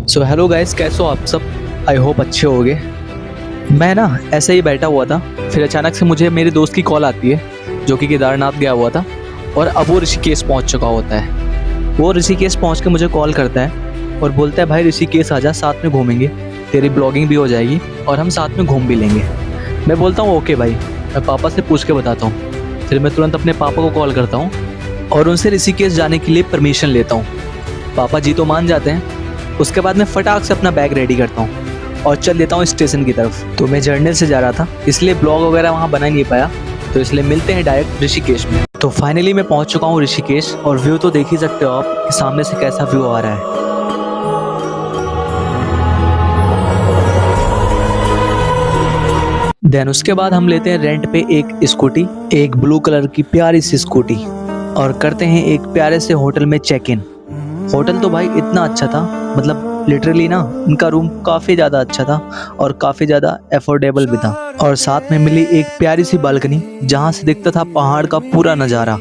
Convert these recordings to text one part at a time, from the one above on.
So hello guys, कैसे हो आप सब। आई होप अच्छे होगे। मैं ना ऐसे ही बैठा हुआ था, फिर अचानक से मुझे मेरे दोस्त की कॉल आती है जो कि केदारनाथ गया हुआ था और अब वो ऋषिकेश पहुंच चुका होता है। वो ऋषिकेश पहुंच के मुझे कॉल करता है और बोलता है भाई ऋषिकेश आजा, साथ में घूमेंगे, तेरी ब्लॉगिंग भी हो जाएगी और हम साथ में घूम भी लेंगे। मैं बोलता हूँ ओके भाई, मैं पापा से पूछ के बताता हूँ। फिर मैं तुरंत अपने पापा को कॉल करता हूँ और उनसे ऋषिकेश जाने के लिए परमिशन लेता हूँ। पापा जी तो मान जाते हैं। उसके बाद मैं फटाक से अपना बैग रेडी करता हूँ और चल देता हूँ स्टेशन की तरफ। तो मैं जर्नल से जा रहा था, इसलिए ब्लॉग वगैरह वहाँ बना नहीं पाया, तो इसलिए मिलते हैं डायरेक्ट ऋषिकेश में। तो फाइनली मैं पहुँच चुका हूँ ऋषिकेश और व्यू तो देख ही सकते हो आप कि सामने से कैसा व्यू आ रहा है। देन उसके बाद हम लेते हैं रेंट पे एक स्कूटी, एक ब्लू कलर की प्यारी सी स्कूटी, और करते हैं एक प्यारे से होटल में चेक इन। होटल तो भाई इतना अच्छा था, मतलब लिटरली ना उनका रूम काफ़ी ज़्यादा अच्छा था और काफ़ी ज़्यादा अफोर्डेबल भी था। और साथ में मिली एक प्यारी सी बालकनी जहाँ से दिखता था पहाड़ का पूरा नज़ारा,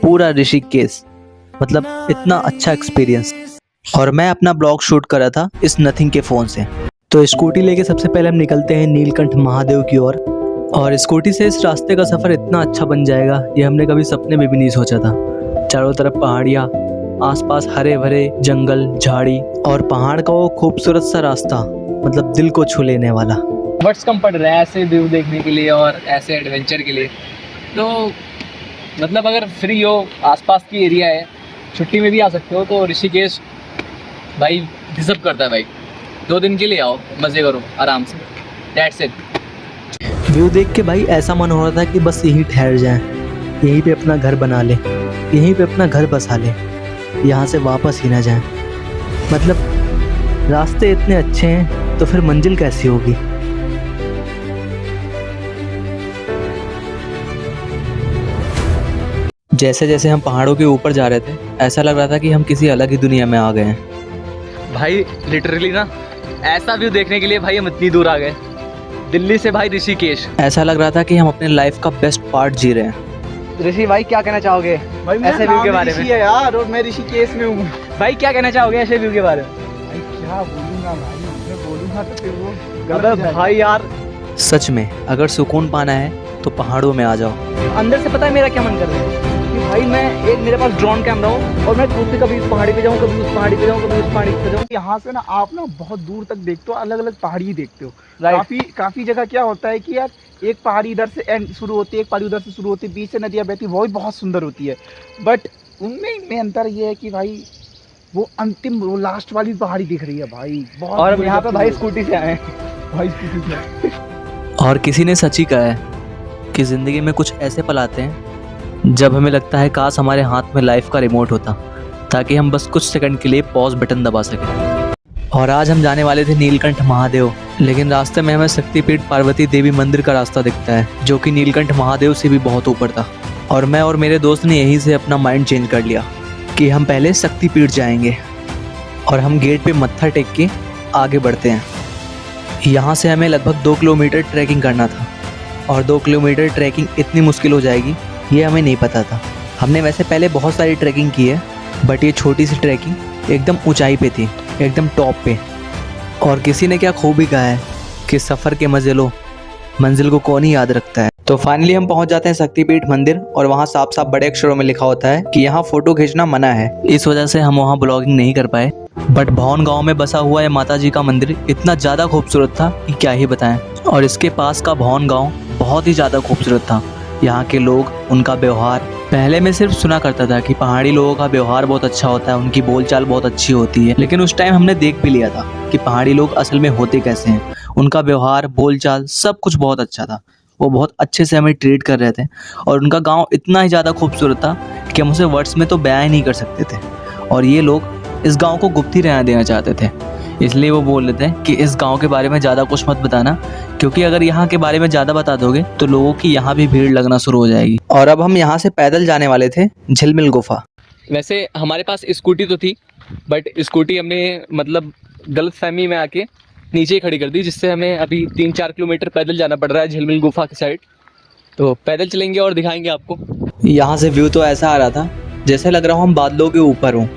पूरा ऋषिकेश। मतलब इतना अच्छा एक्सपीरियंस। और मैं अपना ब्लॉग शूट कर रहा था इस नथिंग के फ़ोन से। तो स्कूटी लेके सबसे पहले हम निकलते हैं नीलकंठ महादेव की ओर। और स्कूटी से इस रास्ते का सफ़र इतना अच्छा बन जाएगा ये हमने कभी सपने में भी नहीं सोचा था। चारों तरफ पहाड़ियाँ, आसपास हरे भरे जंगल, झाड़ी और पहाड़ का वो खूबसूरत सा रास्ता, मतलब दिल को छू लेने वाला। वर्ड्स कम पड़ रहा है ऐसे व्यू देखने के लिए और ऐसे एडवेंचर के लिए। तो मतलब अगर फ्री हो, आसपास की एरिया है, छुट्टी में भी आ सकते हो, तो ऋषिकेश भाई डिजर्व करता है भाई। 2 दिन के लिए आओ, मज़े करो आराम से, दैट्स इट। व्यू देख के भाई ऐसा मन हो रहा था कि बस यहीं ठहर जाएं, यहीं पे अपना घर बना ले, यहीं पे अपना घर बसा ले, यहाँ से वापस ही ना जाएं। मतलब रास्ते इतने अच्छे हैं तो फिर मंजिल कैसी होगी। जैसे जैसे हम पहाड़ों के ऊपर जा रहे थे ऐसा लग रहा था कि हम किसी अलग ही दुनिया में आ गए हैं। भाई लिटरली ना ऐसा व्यू देखने के लिए भाई हम इतनी दूर आ गए, दिल्ली से भाई ऋषिकेश। ऐसा लग रहा था कि हम अपने लाइफ का बेस्ट पार्ट जी रहे हैं। ऋषि भाई क्या कहना चाहोगे भाई ऐसे व्यू के बारे में? है यार, और मैं ऋषिकेश में हूँ। भाई क्या कहना चाहोगे ऐसे व्यू के बारे में? भाई क्या बोलूँगा भाई, मैं बोलूँगा तो फिर वो अबे भाई यार, सच में अगर सुकून पाना है तो पहाड़ों में आ जाओ। अंदर से पता है मेरा क्या मन कर रहा है कि भाई मेरे पास ड्रोन कैमरा हो और मैं कभी इस पहाड़ी पे जाऊँ, कभी उस पहाड़ी पे जाऊँ, कभी उस पहाड़ी पे जाऊँ। यहाँ से ना आप ना बहुत दूर तक देखते हो, अलग अलग पहाड़ी देखते हो। Right. काफी जगह क्या होता है कि यार एक पहाड़ी इधर से एंड शुरू होती है, एक पहाड़ी उधर से शुरू होती है, बीच से नदियाँ बहती है, वो भी बहुत सुंदर होती है। बट उनमें अंतर ये है कि भाई वो अंतिम, वो लास्ट वाली पहाड़ी दिख रही है भाई, बहुत। और हम यहाँ पे भाई स्कूटी से आए भाई स्कूटी से। और किसी ने सच ही कहा है कि ज़िंदगी में कुछ ऐसे पल आते हैं जब हमें लगता है काश हमारे हाथ में लाइफ का रिमोट होता, ताकि हम बस कुछ सेकंड के लिए पॉज बटन दबा सकें। और आज हम जाने वाले थे नीलकंठ महादेव, लेकिन रास्ते में हमें शक्तिपीठ पार्वती देवी मंदिर का रास्ता दिखता है जो कि नीलकंठ महादेव से भी बहुत ऊपर था। और मैं और मेरे दोस्त ने यहीं से अपना माइंड चेंज कर लिया कि हम पहले शक्तिपीठ जाएंगे और हम गेट पे मत्था टेक के आगे बढ़ते हैं। यहाँ से हमें लगभग 2 किलोमीटर ट्रैकिंग करना था और 2 किलोमीटर ट्रैकिंग इतनी मुश्किल हो जाएगी ये हमें नहीं पता था। हमने वैसे पहले बहुत सारी ट्रैकिंग की है, बट ये छोटी सी ट्रैकिंग एकदम ऊंचाई पे थी, एकदम टॉप पे। और किसी ने क्या खूब ही कहा है कि सफ़र के मज़े लो, मंजिल को कौन ही याद रखता है। तो फाइनली हम पहुंच जाते हैं शक्तिपीठ मंदिर और वहाँ साफ साफ बड़े अक्षरों में लिखा होता है कि यहाँ फ़ोटो खींचना मना है। इस वजह से हम वहाँ ब्लॉगिंग नहीं कर पाए। बट भवन गाँव में बसा हुआ ये माता जी का मंदिर इतना ज़्यादा खूबसूरत था कि क्या ही बताएं। और इसके पास का भवन गाँव बहुत ही ज़्यादा खूबसूरत था। यहाँ के लोग, उनका व्यवहार, पहले मैं सिर्फ सुना करता था कि पहाड़ी लोगों का व्यवहार बहुत अच्छा होता है, उनकी बोलचाल बहुत अच्छी होती है, लेकिन उस टाइम हमने देख भी लिया था कि पहाड़ी लोग असल में होते कैसे हैं। उनका व्यवहार, बोलचाल, सब कुछ बहुत अच्छा था। वो बहुत अच्छे से हमें ट्रीट कर रहे थे और उनका गांव इतना ही ज़्यादा खूबसूरत था कि हम उसे वर्ड्स में तो बयां ही नहीं कर सकते थे। और ये लोग इस गाँव को गुप्त ही रहना देना चाहते थे, इसलिए वो बोल रहे थे कि इस गांव के बारे में ज़्यादा कुछ मत बताना, क्योंकि अगर यहाँ के बारे में ज़्यादा बता दोगे तो लोगों की यहाँ भी भीड़ लगना शुरू हो जाएगी। और अब हम यहाँ से पैदल जाने वाले थे झिलमिल गुफा। वैसे हमारे पास स्कूटी तो थी, बट स्कूटी हमने मतलब गलतफहमी में आके नीचे ही खड़ी कर दी, जिससे हमें अभी 3-4 किलोमीटर पैदल जाना पड़ रहा है झिलमिल गुफा की साइड। तो पैदल चलेंगे और दिखाएंगे आपको। यहाँ से व्यू तो ऐसा आ रहा था जैसे लग रहा हूँ हम बादलों के ऊपर हों।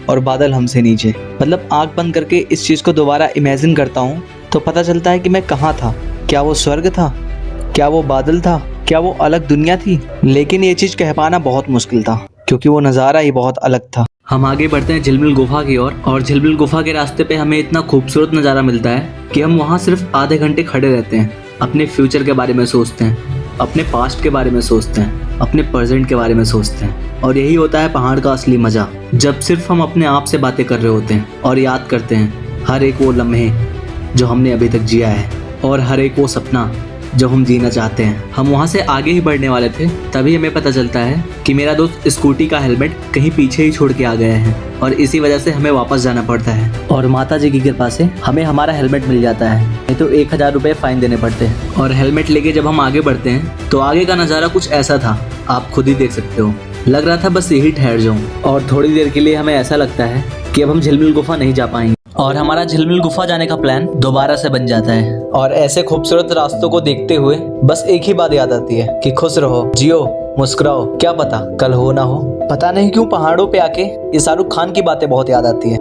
और बादल हमसे नीचे। मतलब आँख बंद करके इस चीज़ को दोबारा इमेजिन करता हूँ तो पता चलता है कि मैं कहाँ था। क्या वो स्वर्ग था? क्या वो बादल था? क्या वो अलग दुनिया थी? लेकिन ये चीज़ कह पाना बहुत मुश्किल था क्योंकि वो नज़ारा ही बहुत अलग था। हम आगे बढ़ते हैं झिलमिल गुफा की ओर और झिलमिल गुफा के रास्ते पे हमें इतना खूबसूरत नज़ारा मिलता है कि हम वहाँ सिर्फ आधे घंटे खड़े रहते हैं, अपने फ्यूचर के बारे में सोचते हैं, अपने पास्ट के बारे में सोचते हैं, अपने प्रेजेंट के बारे में सोचते हैं। और यही होता है पहाड़ का असली मज़ा, जब सिर्फ हम अपने आप से बातें कर रहे होते हैं और याद करते हैं हर एक वो लम्हे जो हमने अभी तक जिया है और हर एक वो सपना जो हम जीना चाहते हैं। हम वहाँ से आगे ही बढ़ने वाले थे, तभी हमें पता चलता है कि मेरा दोस्त स्कूटी का हेलमेट कहीं पीछे ही छोड़ के आ गया है और इसी वजह से हमें वापस जाना पड़ता है। और माता जी की कृपा से हमें हमारा हेलमेट मिल जाता है, नहीं तो 1000 रुपये फाइन देने पड़ते हैं। और हेलमेट लेके जब हम आगे बढ़ते हैं तो आगे का नज़ारा कुछ ऐसा था, आप खुद ही देख सकते हो। लग रहा था बस यही ठहर जाऊँ और थोड़ी देर के लिए हमें ऐसा लगता है कि अब हम झिलमिल गुफा नहीं जा पाएंगे और हमारा झिलमिल गुफा जाने का प्लान दोबारा से बन जाता है। और ऐसे खूबसूरत रास्तों को देखते हुए बस एक ही बात याद आती है कि खुश रहो, जियो, मुस्कुराओ, क्या पता कल हो ना हो। पता नहीं क्यों पहाड़ों पे आके ये शाहरुख खान की बातें बहुत याद आती है।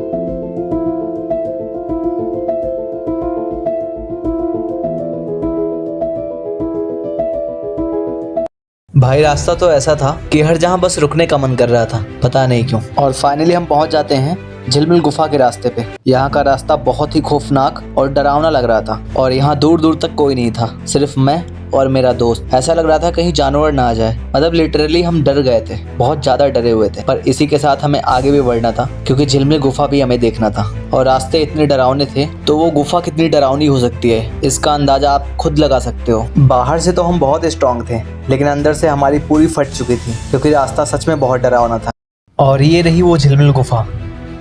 भाई रास्ता तो ऐसा था कि हर जहाँ बस रुकने का मन कर रहा था, पता नहीं क्यों। और फाइनली हम पहुँच जाते हैं झिलमिल गुफा के रास्ते पे। यहाँ का रास्ता बहुत ही खौफनाक और डरावना लग रहा था और यहाँ दूर दूर तक कोई नहीं था, सिर्फ मैं और मेरा दोस्त। ऐसा लग रहा था कहीं जानवर ना आ जाए, मतलब लिटरली हम डर गए थे, बहुत ज्यादा डरे हुए थे। पर इसी के साथ हमें आगे भी बढ़ना था क्योंकि झिलमिल गुफा भी हमें देखना था। और रास्ते इतने डरावने थे तो वो गुफा कितनी डरावनी हो सकती है इसका अंदाजा आप खुद लगा सकते हो। बाहर से तो हम बहुत स्ट्रॉन्ग थे लेकिन अंदर से हमारी पूरी फट चुकी थी क्योंकि रास्ता सच में बहुत डरावना था। और ये रही वो झिलमिल गुफा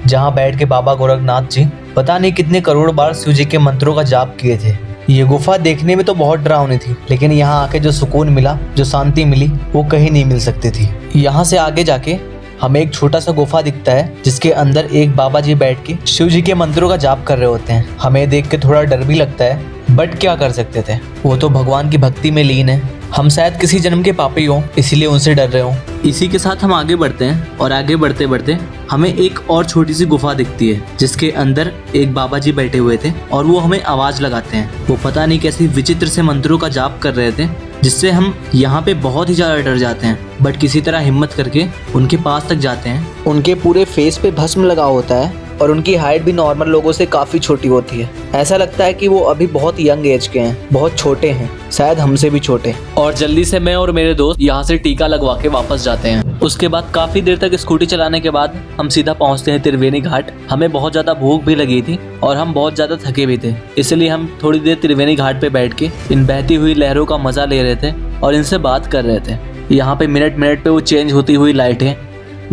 जहाँ बैठ के बाबा गोरखनाथ जी पता नहीं कितने करोड़ बार शिव जी के मंत्रों का जाप किए थे। ये गुफा देखने में तो बहुत डरावनी थी लेकिन यहाँ आके जो सुकून मिला, जो शांति मिली, वो कहीं नहीं मिल सकती थी। यहाँ से आगे जाके हमें एक छोटा सा गुफा दिखता है जिसके अंदर एक बाबा जी बैठ के शिव जी के मंत्रों का जाप कर रहे होते हैं। हमें देख के थोड़ा डर भी लगता है बट क्या कर सकते थे, वो तो भगवान की भक्ति में लीन है। हम शायद किसी जन्म के पापी हों इसीलिए उनसे डर रहे हों। इसी के साथ हम आगे बढ़ते हैं और आगे बढ़ते बढ़ते हमें एक और छोटी सी गुफा दिखती है जिसके अंदर एक बाबा जी बैठे हुए थे और वो हमें आवाज लगाते हैं। वो पता नहीं कैसी विचित्र से मंत्रों का जाप कर रहे थे जिससे हम यहाँ पे बहुत ही ज्यादा डर जाते हैं बट किसी तरह हिम्मत करके उनके पास तक जाते हैं। उनके पूरे फेस पे भस्म लगा होता है और उनकी हाइट भी नॉर्मल लोगों से काफ़ी छोटी होती है। ऐसा लगता है कि वो अभी बहुत यंग एज के हैं, बहुत छोटे हैं, शायद हमसे भी छोटे। और जल्दी से मैं और मेरे दोस्त यहाँ से टीका लगवा के वापस जाते हैं। उसके बाद काफ़ी देर तक स्कूटी चलाने के बाद हम सीधा पहुँचते हैं त्रिवेणी घाट। हमें बहुत ज़्यादा भूख भी लगी थी और हम बहुत ज़्यादा थके भी थे, इसलिए हम थोड़ी देर त्रिवेणी घाट पे बैठ के इन बहती हुई लहरों का मज़ा ले रहे थे और इनसे बात कर रहे थे। यहाँ पे मिनट मिनट पे वो चेंज होती हुई लाइटें,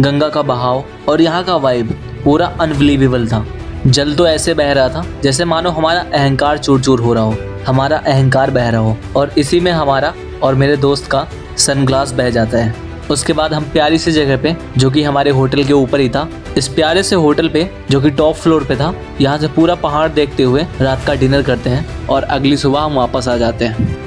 गंगा का बहाव और यहाँ का वाइब पूरा अनबिलीवेबल था। जल तो ऐसे बह रहा था जैसे मानो हमारा अहंकार चूर चूर हो रहा हो, हमारा अहंकार बह रहा हो और इसी में हमारा और मेरे दोस्त का सनग्लास बह जाता है। उसके बाद हम प्यारी सी जगह पे जो कि हमारे होटल के ऊपर ही था, इस प्यारे से होटल पे जो कि टॉप फ्लोर पे था, यहाँ से पूरा पहाड़ देखते हुए रात का डिनर करते हैं और अगली सुबह हम वापस आ जाते हैं।